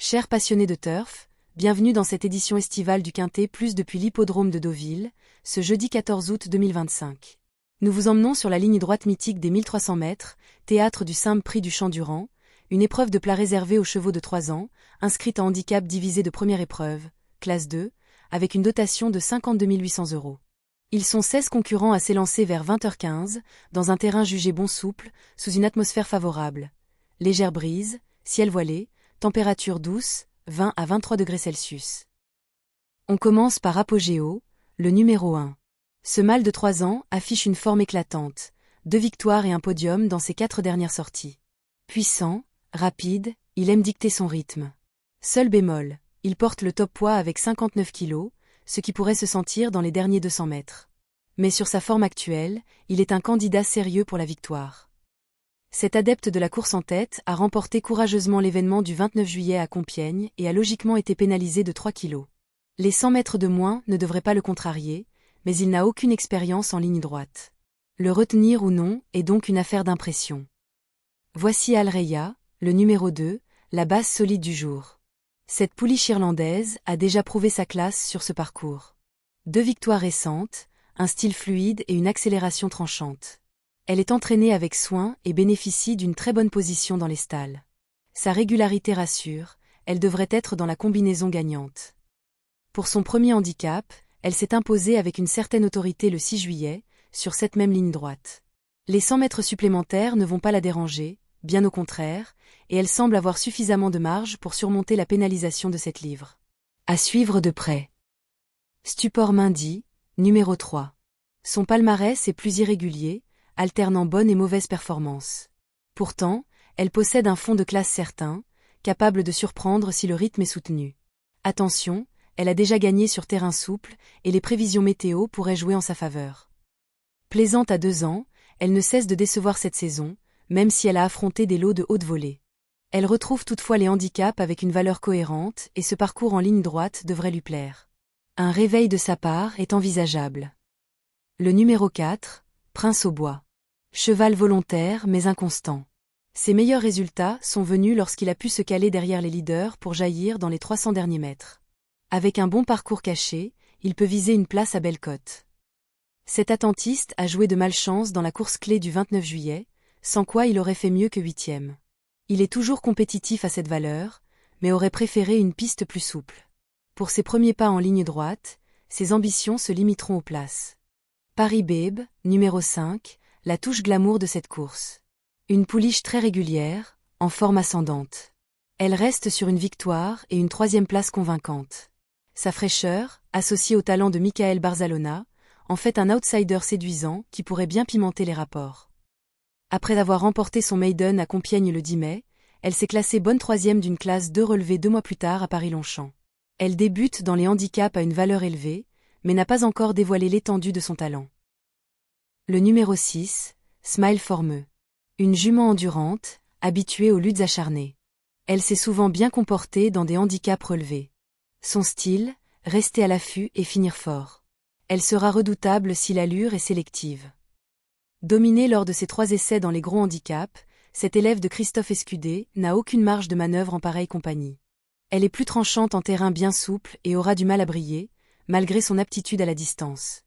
Chers passionnés de turf, bienvenue dans cette édition estivale du Quintet Plus depuis l'hippodrome de Deauville, ce jeudi 14 août 2025. Nous vous emmenons sur la ligne droite mythique des 1300 mètres, théâtre du simple prix du Champ-Durand, une épreuve de plat réservée aux chevaux de 3 ans, inscrite en handicap divisé de première épreuve, classe 2, avec une dotation de 52 800 €. Ils sont 16 concurrents à s'élancer vers 20h15, dans un terrain jugé bon souple, sous une atmosphère favorable. Légère brise, ciel voilé, température douce, 20 à 23 degrés Celsius. On commence par Apogéo, le numéro 1. Ce mâle de 3 ans affiche une forme éclatante, 2 victoires et un podium dans ses 4 dernières sorties. Puissant, rapide, il aime dicter son rythme. Seul bémol, il porte le top poids avec 59 kg, ce qui pourrait se sentir dans les derniers 200 mètres. Mais sur sa forme actuelle, il est un candidat sérieux pour la victoire. Cet adepte de la course en tête a remporté courageusement l'événement du 29 juillet à Compiègne et a logiquement été pénalisé de 3 kg. Les 100 mètres de moins ne devraient pas le contrarier, mais il n'a aucune expérience en ligne droite. Le retenir ou non est donc une affaire d'impression. Voici Al Raya, le numéro 2, la base solide du jour. Cette pouliche irlandaise a déjà prouvé sa classe sur ce parcours. 2 victoires récentes, un style fluide et une accélération tranchante. Elle est entraînée avec soin et bénéficie d'une très bonne position dans les stalles. Sa régularité rassure, elle devrait être dans la combinaison gagnante. Pour son premier handicap, elle s'est imposée avec une certaine autorité le 6 juillet, sur cette même ligne droite. Les 100 mètres supplémentaires ne vont pas la déranger, bien au contraire, et elle semble avoir suffisamment de marge pour surmonter la pénalisation de cette livre. À suivre de près. Stupor Mindy, numéro 3. Son palmarès est plus irrégulier, alternant bonnes et mauvaises performances. Pourtant, elle possède un fond de classe certain, capable de surprendre si le rythme est soutenu. Attention, elle a déjà gagné sur terrain souple, et les prévisions météo pourraient jouer en sa faveur. Plaisante à 2 ans, elle ne cesse de décevoir cette saison, même si elle a affronté des lots de haute volée. Elle retrouve toutefois les handicaps avec une valeur cohérente et ce parcours en ligne droite devrait lui plaire. Un réveil de sa part est envisageable. Le numéro 4, Prince au Bois. Cheval volontaire mais inconstant. Ses meilleurs résultats sont venus lorsqu'il a pu se caler derrière les leaders pour jaillir dans les 300 derniers mètres. Avec un bon parcours caché, il peut viser une place à belle cote. Cet attentiste a joué de malchance dans la course clé du 29 juillet, sans quoi il aurait fait mieux que 8e. Il est toujours compétitif à cette valeur, mais aurait préféré une piste plus souple. Pour ses premiers pas en ligne droite, ses ambitions se limiteront aux places. Paris Babe, numéro 5, la touche glamour de cette course. Une pouliche très régulière, en forme ascendante. Elle reste sur une victoire et une 3e place convaincante. Sa fraîcheur, associée au talent de Michael Barzalona, en fait un outsider séduisant qui pourrait bien pimenter les rapports. Après avoir remporté son maiden à Compiègne le 10 mai, elle s'est classée bonne 3e d'une classe 2 relevée 2 mois plus tard à Paris-Longchamp. Elle débute dans les handicaps à une valeur élevée, mais n'a pas encore dévoilé l'étendue de son talent. Le numéro 6, Smile Formeux. Une jument endurante, habituée aux luttes acharnées. Elle s'est souvent bien comportée dans des handicaps relevés. Son style, rester à l'affût et finir fort. Elle sera redoutable si l'allure est sélective. Dominée lors de ses 3 essais dans les gros handicaps, cette élève de Christophe Escudé n'a aucune marge de manœuvre en pareille compagnie. Elle est plus tranchante en terrain bien souple et aura du mal à briller, malgré son aptitude à la distance.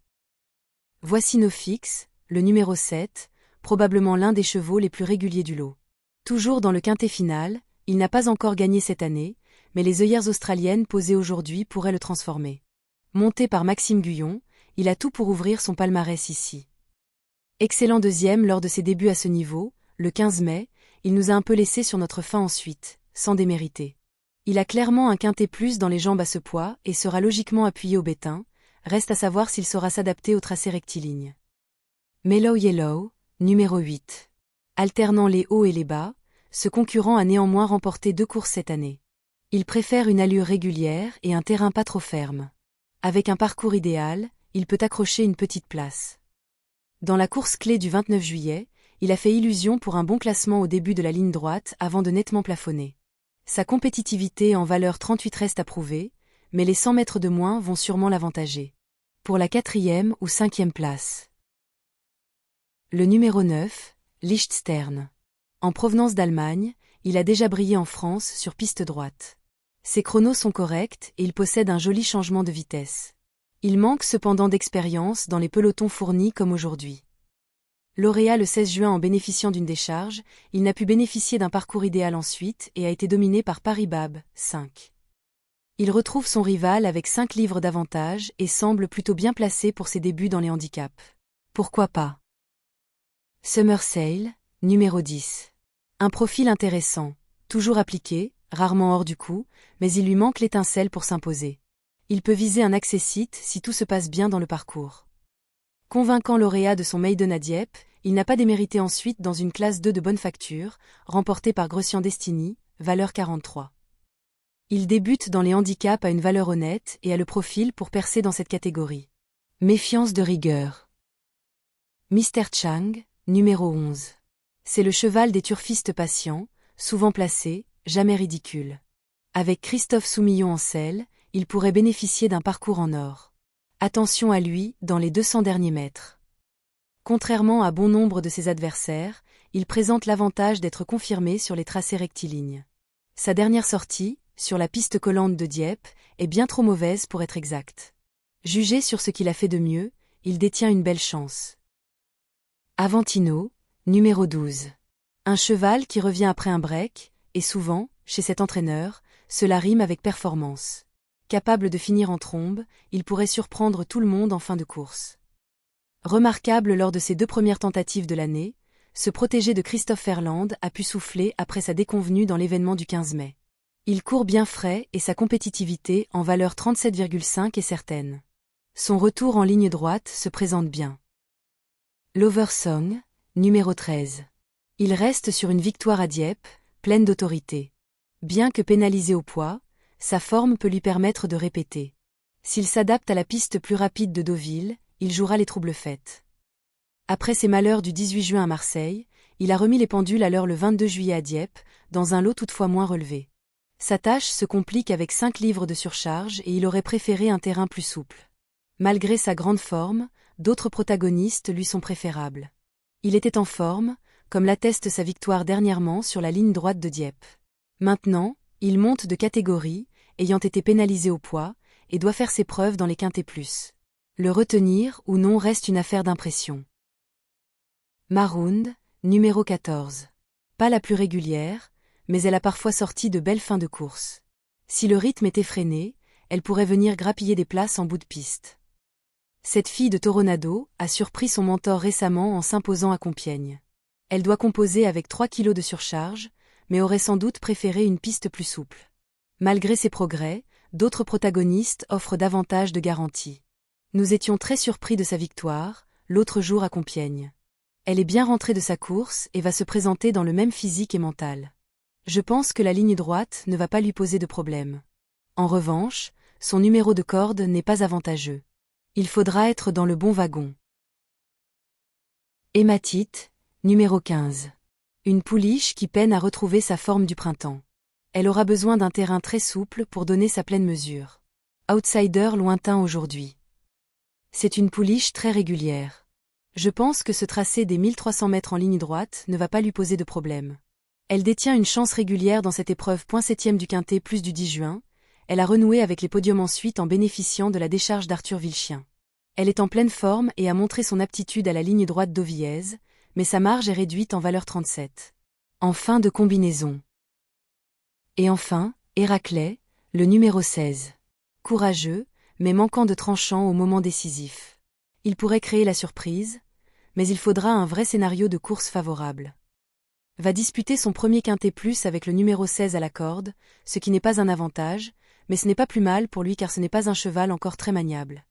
Voici Nofix, le numéro 7, probablement l'un des chevaux les plus réguliers du lot. Toujours dans le quintet final, il n'a pas encore gagné cette année, mais les œillères australiennes posées aujourd'hui pourraient le transformer. Monté par Maxime Guyon, il a tout pour ouvrir son palmarès ici. Excellent 2e lors de ses débuts à ce niveau, le 15 mai, il nous a un peu laissé sur notre faim ensuite, sans démériter. Il a clairement un quintet plus dans les jambes à ce poids et sera logiquement appuyé au bétain, reste à savoir s'il saura s'adapter au tracé rectiligne. Mellow Yellow, numéro 8. Alternant les hauts et les bas, ce concurrent a néanmoins remporté 2 courses cette année. Il préfère une allure régulière et un terrain pas trop ferme. Avec un parcours idéal, il peut accrocher une petite place. Dans la course clé du 29 juillet, il a fait illusion pour un bon classement au début de la ligne droite avant de nettement plafonner. Sa compétitivité en valeur 38 reste à prouver, mais les 100 mètres de moins vont sûrement l'avantager. Pour la 4e ou 5e place. Le numéro 9, Lichtstern. En provenance d'Allemagne, il a déjà brillé en France sur piste droite. Ses chronos sont corrects et il possède un joli changement de vitesse. Il manque cependant d'expérience dans les pelotons fournis comme aujourd'hui. Lauréat le 16 juin en bénéficiant d'une décharge, il n'a pu bénéficier d'un parcours idéal ensuite et a été dominé par Paribab, 5. Il retrouve son rival avec 5 livres d'avantage et semble plutôt bien placé pour ses débuts dans les handicaps. Pourquoi pas? Summer Sale, numéro 10. Un profil intéressant, toujours appliqué, rarement hors du coup, mais il lui manque l'étincelle pour s'imposer. Il peut viser un accessite si tout se passe bien dans le parcours. Convainquant lauréat de son maiden à Dieppe, il n'a pas démérité ensuite dans une classe 2 de bonne facture, remportée par Grecian Destiny, valeur 43. Il débute dans les handicaps à une valeur honnête et a le profil pour percer dans cette catégorie. Méfiance de rigueur. Mr. Chang, numéro 11. C'est le cheval des turfistes patients, souvent placé, jamais ridicule. Avec Christophe Soumillon en selle, il pourrait bénéficier d'un parcours en or. Attention à lui dans les 200 derniers mètres. Contrairement à bon nombre de ses adversaires, il présente l'avantage d'être confirmé sur les tracés rectilignes. Sa dernière sortie, sur la piste collante de Dieppe, est bien trop mauvaise pour être exacte. Jugé sur ce qu'il a fait de mieux, il détient une belle chance. Avantino, numéro 12. Un cheval qui revient après un break, et souvent, chez cet entraîneur, cela rime avec performance. Capable de finir en trombe, il pourrait surprendre tout le monde en fin de course. Remarquable lors de ses 2 premières tentatives de l'année, ce protégé de Christophe Ferland a pu souffler après sa déconvenue dans l'événement du 15 mai. Il court bien frais et sa compétitivité en valeur 37,5 est certaine. Son retour en ligne droite se présente bien. Loversong, numéro 13. Il reste sur une victoire à Dieppe, pleine d'autorité. Bien que pénalisé au poids, sa forme peut lui permettre de répéter. S'il s'adapte à la piste plus rapide de Deauville, il jouera les troubles fêtes. Après ses malheurs du 18 juin à Marseille, il a remis les pendules à l'heure le 22 juillet à Dieppe, dans un lot toutefois moins relevé. Sa tâche se complique avec 5 livres de surcharge et il aurait préféré un terrain plus souple. Malgré sa grande forme, d'autres protagonistes lui sont préférables. Il était en forme, comme l'atteste sa victoire dernièrement sur la ligne droite de Dieppe. Maintenant, il monte de catégorie, ayant été pénalisé au poids, et doit faire ses preuves dans les quintés plus. Le retenir ou non reste une affaire d'impression. Maround, numéro 14. Pas la plus régulière, mais elle a parfois sorti de belles fins de course. Si le rythme est effréné, elle pourrait venir grappiller des places en bout de piste. Cette fille de Toronado a surpris son mentor récemment en s'imposant à Compiègne. Elle doit composer avec 3 kilos de surcharge, mais aurait sans doute préféré une piste plus souple. Malgré ses progrès, d'autres protagonistes offrent davantage de garanties. Nous étions très surpris de sa victoire, l'autre jour à Compiègne. Elle est bien rentrée de sa course et va se présenter dans le même physique et mental. Je pense que la ligne droite ne va pas lui poser de problème. En revanche, son numéro de corde n'est pas avantageux. Il faudra être dans le bon wagon. Hématite, numéro 15. Une pouliche qui peine à retrouver sa forme du printemps. Elle aura besoin d'un terrain très souple pour donner sa pleine mesure. Outsider lointain aujourd'hui. C'est une pouliche très régulière. Je pense que ce tracé des 1300 mètres en ligne droite ne va pas lui poser de problème. Elle détient une chance régulière dans cette épreuve. 7e du quintet plus du 10 juin. Elle a renoué avec les podiums ensuite en bénéficiant de la décharge d'Arthur Vilchien. Elle est en pleine forme et a montré son aptitude à la ligne droite d'Auvillaise, mais sa marge est réduite en valeur 37. En fin de combinaison. Et enfin, Héraclès, le numéro 16. Courageux, mais manquant de tranchant au moment décisif. Il pourrait créer la surprise, mais il faudra un vrai scénario de course favorable. Va disputer son premier quintet plus avec le numéro 16 à la corde, ce qui n'est pas un avantage, mais ce n'est pas plus mal pour lui car ce n'est pas un cheval encore très maniable.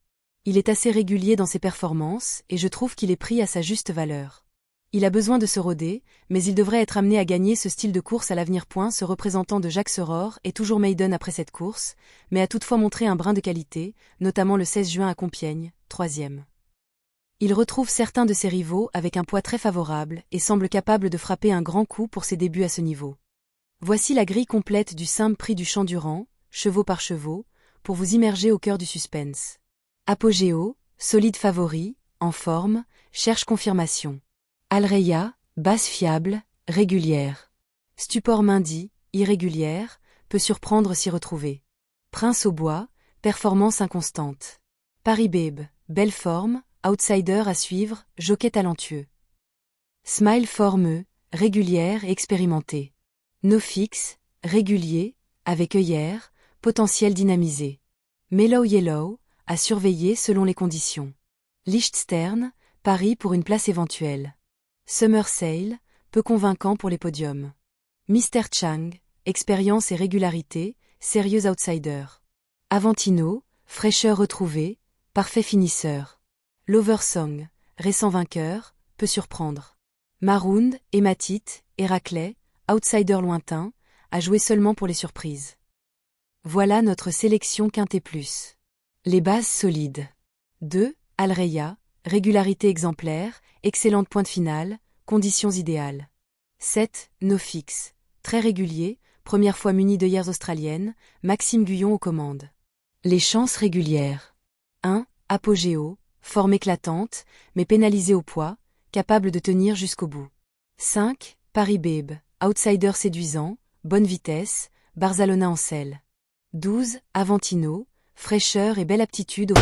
Il est assez régulier dans ses performances et je trouve qu'il est pris à sa juste valeur. Il a besoin de se roder, mais il devrait être amené à gagner ce style de course à l'avenir. Ce représentant de Jacques Seror est toujours maiden après cette course, mais a toutefois montré un brin de qualité, notamment le 16 juin à Compiègne, 3e. Il retrouve certains de ses rivaux avec un poids très favorable et semble capable de frapper un grand coup pour ses débuts à ce niveau. Voici la grille complète du simple prix du Champ-Durand, chevaux par chevaux, pour vous immerger au cœur du suspense. Apogéo, solide favori, en forme, cherche confirmation. Alreia, base fiable, régulière. Stupor Mindy, irrégulière, peut surprendre s'y retrouver. Prince au bois, performance inconstante. Paris Babe, belle forme, outsider à suivre, jockey talentueux. Smile formeux, régulière et expérimentée. No Fix, régulier, avec œillère, potentiel dynamisé. Mellow Yellow, à surveiller selon les conditions. Lichtstern, pari pour une place éventuelle. Summer Sale, peu convaincant pour les podiums. Mr. Chang, expérience et régularité, sérieux outsider. Avantino, fraîcheur retrouvée, parfait finisseur. Loversong, récent vainqueur, peut surprendre. Maround, hématite, Héraclès, outsider lointain, à jouer seulement pour les surprises. Voilà notre sélection Quintet Plus. Les bases solides. 2. Alreya, régularité exemplaire, excellente pointe finale, conditions idéales. 7. No Fix, très régulier, première fois muni d'œillères australiennes, Maxime Guyon aux commandes. Les chances régulières. 1. Apogéo, forme éclatante, mais pénalisée au poids, capable de tenir jusqu'au bout. 5. Paris Babe, outsider séduisant, bonne vitesse, Barzalona en selle. 12. Avantino, fraîcheur et belle aptitude au